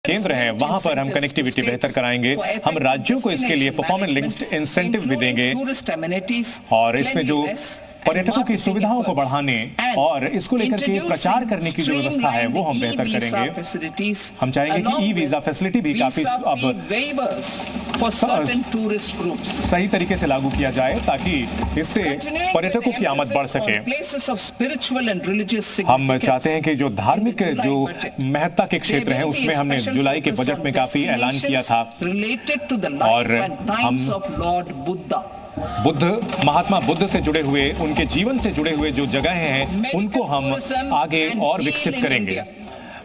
केंद्र हैं वहां पर हम कनेक्टिविटी बेहतर कराएंगे। हम राज्यों को इसके लिए परफॉर्मेंस लिंक्ड इंसेंटिव भी देंगे और इसमें जो पर्यटकों की सुविधाओं को बढ़ाने और इसको लेकर के प्रचार करने की जो व्यवस्था है वो हम बेहतर करेंगे। हम चाहेंगे कि ई वीजा फैसिलिटी भी काफी अब सही तरीके से लागू किया जाए ताकि इससे पर्यटकों की आमद बढ़ सके। हम चाहते हैं कि जो धार्मिक जो महत्ता के क्षेत्र हैं उसमें हमने जुलाई के बजट में काफी ऐलान किया था और हम महात्मा बुद्ध से जुड़े हुए, उनके जीवन से जुड़े हुए जो जगहें हैं उनको हम आगे और विकसित करेंगे।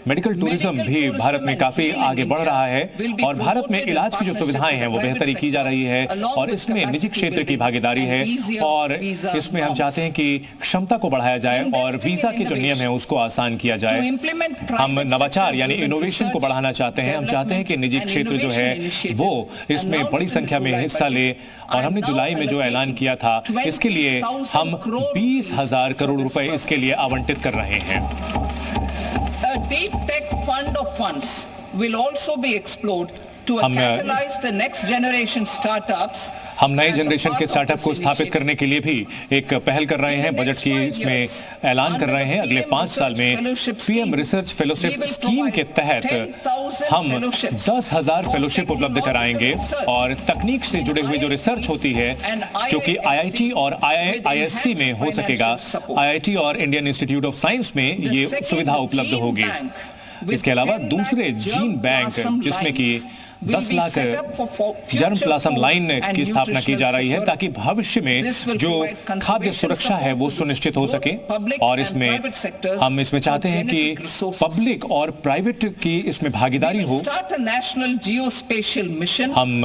मेडिकल टूरिज्म भी भारत में काफी आगे बढ़ रहा है और भारत में इलाज की जो सुविधाएं हैं वो बेहतरी की जा रही है और इसमें निजी क्षेत्र की भागीदारी है और इसमें हम चाहते हैं कि क्षमता को बढ़ाया जाए और वीजा के जो नियम है उसको आसान किया जाए। हम नवाचार यानी इनोवेशन को बढ़ाना चाहते हैं। हम चाहते हैं कि निजी क्षेत्र जो है वो इसमें बड़ी संख्या में हिस्सा ले और हमने जुलाई में जो ऐलान किया था इसके लिए हम 20,000 करोड़ रुपए इसके लिए आवंटित कर रहे हैं। Deep Tech Fund of Funds will also be explored to catalyze the next generation startups। हम नए जनरेशन के स्टार्टअप को स्थापित करने के लिए भी एक पहल कर रहे हैं। बजट की इसमें ऐलान कर रहे हैं अगले 5 साल में पीएम रिसर्च फेलोशिप स्कीम के तहत हम 10,000 फेलोशिप उपलब्ध कराएंगे और तकनीक से जुड़े हुए जो रिसर्च होती है जो कि आईआईटी और आईआईएससी में हो सकेगा, आईआईटी और इंडियन इंस्टीट्यूट ऑफ साइंस में ये सुविधा उपलब्ध होगी। इसके अलावा दूसरे जीन बैंक जिसमें कि 10 लाख जर्म प्लाज्म लाइन की स्थापना की जा रही है ताकि भविष्य में जो खाद्य सुरक्षा है वो सुनिश्चित हो सके और इसमें हम इसमें चाहते हैं कि पब्लिक और प्राइवेट की इसमें भागीदारी हो। हम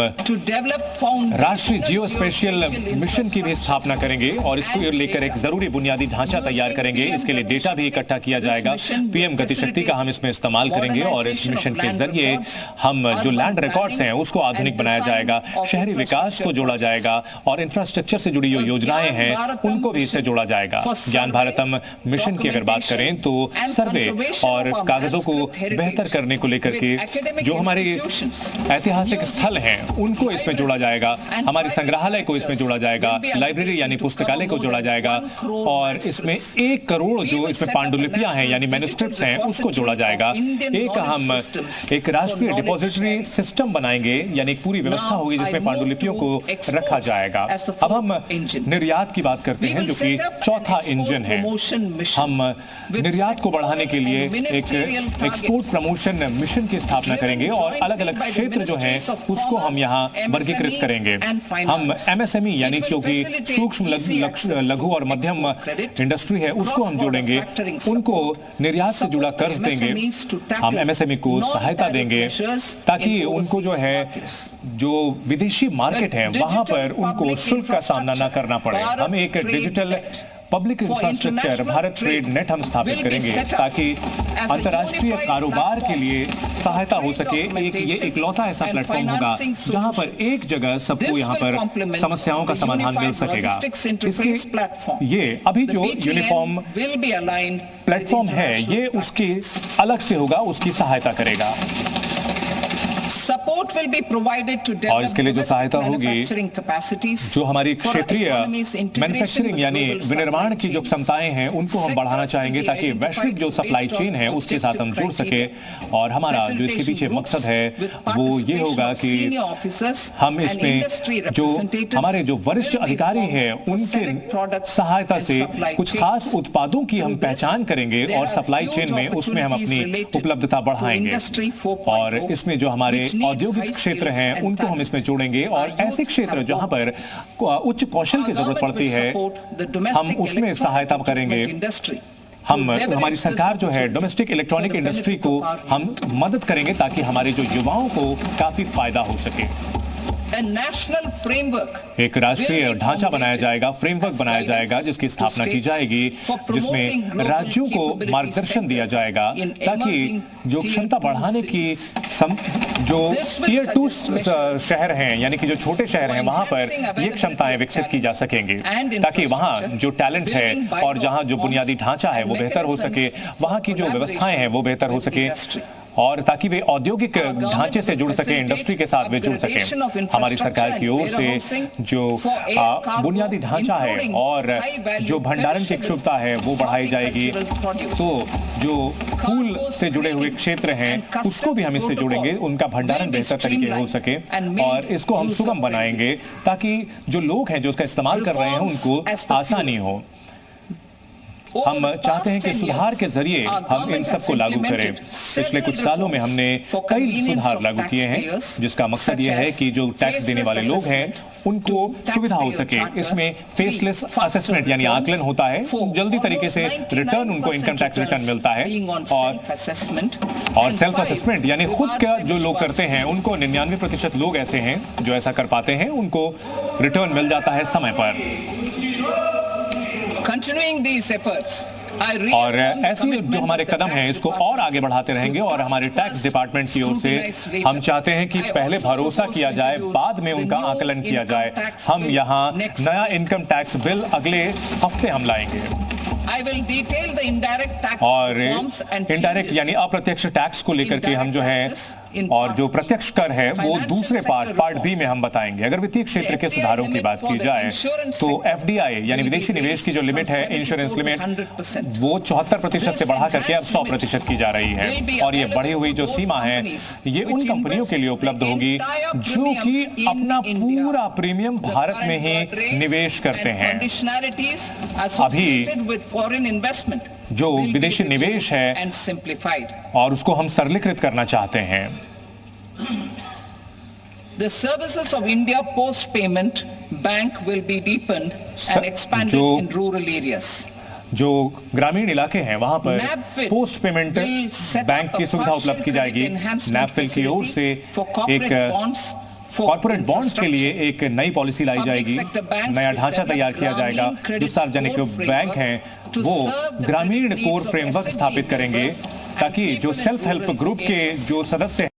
राष्ट्रीय जियोस्पेशियल मिशन की भी स्थापना करेंगे और इसको लेकर एक जरूरी बुनियादी ढांचा तैयार करेंगे। इसके लिए डेटा भी इकट्ठा किया जाएगा। पीएम गतिशक्ति का हम इसमें इस्तेमाल करेंगे और इस मिशन के जरिए हम जो लैंड रिकॉर्ड्स हैं उसको आधुनिक बनाया जाएगा, शहरी विकास को जोड़ा जाएगा और इंफ्रास्ट्रक्चर से जुड़ी जो योजनाएं हैं उनको भी इससे जोड़ा जाएगा। ज्ञान भारतम मिशन की अगर बात करें तो सर्वे और कागजों को बेहतर करने को लेकर के जो हमारे ऐतिहासिक स्थल हैं उनको इसमें जोड़ा जाएगा, हमारे संग्रहालय को इसमें जोड़ा जाएगा, लाइब्रेरी यानी पुस्तकालय को जोड़ा जाएगा और इसमें 1 करोड़ जो इसमें पांडुलिपियां हैं यानी मैन्युस्क्रिप्ट्स हैं उसको जोड़ा जाएगा। हम एक राष्ट्रीय डिपॉजिटरी सिस्टम बनाएंगे यानी एक पूरी व्यवस्था होगी जिसमें पांडुलिपियों को रखा जाएगा। अब हम निर्यात की बात करते हैं जो कि चौथा इंजन है। हम निर्यात को बढ़ाने के लिए एक एक्सपोर्ट प्रमोशन मिशन की स्थापना करेंगे और अलग अलग क्षेत्र जो हैं उसको हम यहाँ वर्गीकृत करेंगे। हम एमएसएमई यानी जो कि सूक्ष्म लघु और मध्यम इंडस्ट्री है उसको हम जोड़ेंगे, उनको निर्यात से जुड़ा कर्ज देंगे। हम एमएसएमई को सहायता देंगे ताकि उनको जो है जो विदेशी मार्केट है वहां पर उनको शुल्क का सामना न करना पड़े। हम एक digital public infrastructure Bharat trade net हम स्थापित करेंगे ताकि अंतर्राष्ट्रीय कारोबार के लिए सहायता हो सके। ये इकलौता ऐसा प्लेटफॉर्म होगा जहां पर एक जगह सबको यहां पर समस्याओं का समाधान मिल सकेगा। इसके ये अभी जो यूनिफॉर्म प्लेटफॉर्म है ये उसकी अलग से होगा, उसकी सहायता करेगा और इसके लिए जो सहायता होगी जो हमारी क्षेत्रीय मैन्युफैक्चरिंग यानी विनिर्माण की जो क्षमताएं हैं उनको हम बढ़ाना चाहेंगे ताकि वैश्विक जो सप्लाई चेन है उसके साथ हम जुड़ सके। और हमारा जो इसके पीछे मकसद है वो ये होगा कि हम इसमें जो हमारे जो वरिष्ठ अधिकारी हैं उनके सहायता से कुछ खास उत्पादों की हम पहचान करेंगे और सप्लाई चेन में उसमें हम अपनी उपलब्धता बढ़ाएंगे और इसमें जो हमारे औद्योगिक क्षेत्र हैं उनको हम इसमें जोड़ेंगे और ऐसे क्षेत्र जहां पर उच्च कौशल की जरूरत पड़ती है हम उसमें सहायता करेंगे। हमारी सरकार जो है डोमेस्टिक इलेक्ट्रॉनिक इंडस्ट्री को हम मदद करेंगे ताकि हमारे जो युवाओं को काफी फायदा हो सके। एक राष्ट्रीय ढांचा बनाया जाएगा, फ्रेमवर्क बनाया जाएगा जिसकी स्थापना की जाएगी जिसमें राज्यों को मार्गदर्शन दिया जाएगा ताकि जो क्षमता बढ़ाने की जो टियर 2 शहर हैं यानी कि जो छोटे शहर हैं वहां पर ये क्षमताएं विकसित की जा सकेंगी ताकि वहां जो टैलेंट है और जहां जो बुनियादी ढांचा है वो बेहतर हो सके, वहां की जो व्यवस्थाएं हैं वो बेहतर हो सके और ताकि वे औद्योगिक ढांचे से जुड़ सके, इंडस्ट्री के साथ वे जुड़ सके। हमारी सरकार की ओर से जो बुनियादी ढांचा है और जो भंडारण की क्षमता है वो बढ़ाई जाएगी। तो जो फूल से जुड़े हुए क्षेत्र हैं उसको भी हम इससे जोड़ेंगे, उनका भंडारण बेहतर तरीके हो सके और इसको हम सुगम बनाएंगे ताकि जो लोग हैं जो उसका इस्तेमाल कर रहे हैं उनको आसानी हो। हम चाहते हैं कि सुधार के जरिए हम इन सबको लागू करें। पिछले कुछ सालों में हमने कई सुधार लागू किए हैं जिसका मकसद यह है कि जो टैक्स देने वाले लोग हैं उनको सुविधा हो सके। इसमें फेसलेस असेसमेंट यानी आकलन होता है, जल्दी तरीके से रिटर्न, उनको इनकम टैक्स रिटर्न मिलता है और सेल्फ असेसमेंट यानी खुद का जो लोग करते हैं उनको 99% लोग ऐसे हैं जो ऐसा कर पाते हैं, उनको रिटर्न मिल जाता है समय पर। और ऐसी जो हमारे कदम हैं इसको और आगे बढ़ाते रहेंगे और हमारे टैक्स डिपार्टमेंट की ओर से हम चाहते हैं कि पहले भरोसा किया जाए, बाद में उनका आकलन किया जाए। हम यहाँ नया इनकम टैक्स बिल अगले हफ्ते हम लाएंगे और इनडायरेक्ट यानी अप्रत्यक्ष टैक्स को लेकर के हम जो है और जो प्रत्यक्ष कर है वो दूसरे पार्ट बी में हम बताएंगे। अगर वित्तीय क्षेत्र के सुधारों की बात की जाए तो FDI यानी विदेशी निवेश की जो लिमिट है, इंश्योरेंस लिमिट, वो 74% से बढ़ा करके अब 100% की जा रही है और ये बढ़ी हुई जो सीमा है ये उन कंपनियों के लिए उपलब्ध होगी जो कि अपना पूरा प्रीमियम भारत में ही निवेश करते हैं। अभी जो विदेशी निवेश है और उसको हम सरलीकृत करना चाहते हैं। The services of India Post Payment Bank will be deepened and expanded in rural areas. जो ग्रामीण इलाके हैं वहां पर पोस्ट पेमेंट बैंक की सुविधा उपलब्ध की जाएगी। नैपफिल की ओर से एक कॉर्पोरेट बॉन्ड्स के लिए एक नई पॉलिसी लाई जाएगी, नया ढांचा तैयार किया जाएगा। जो सार्वजनिक बैंक हैं वो ग्रामीण कोर फ्रेमवर्क स्थापित करेंगे ताकि जो सेल्फ हेल्प ग्रुप के जो सदस्य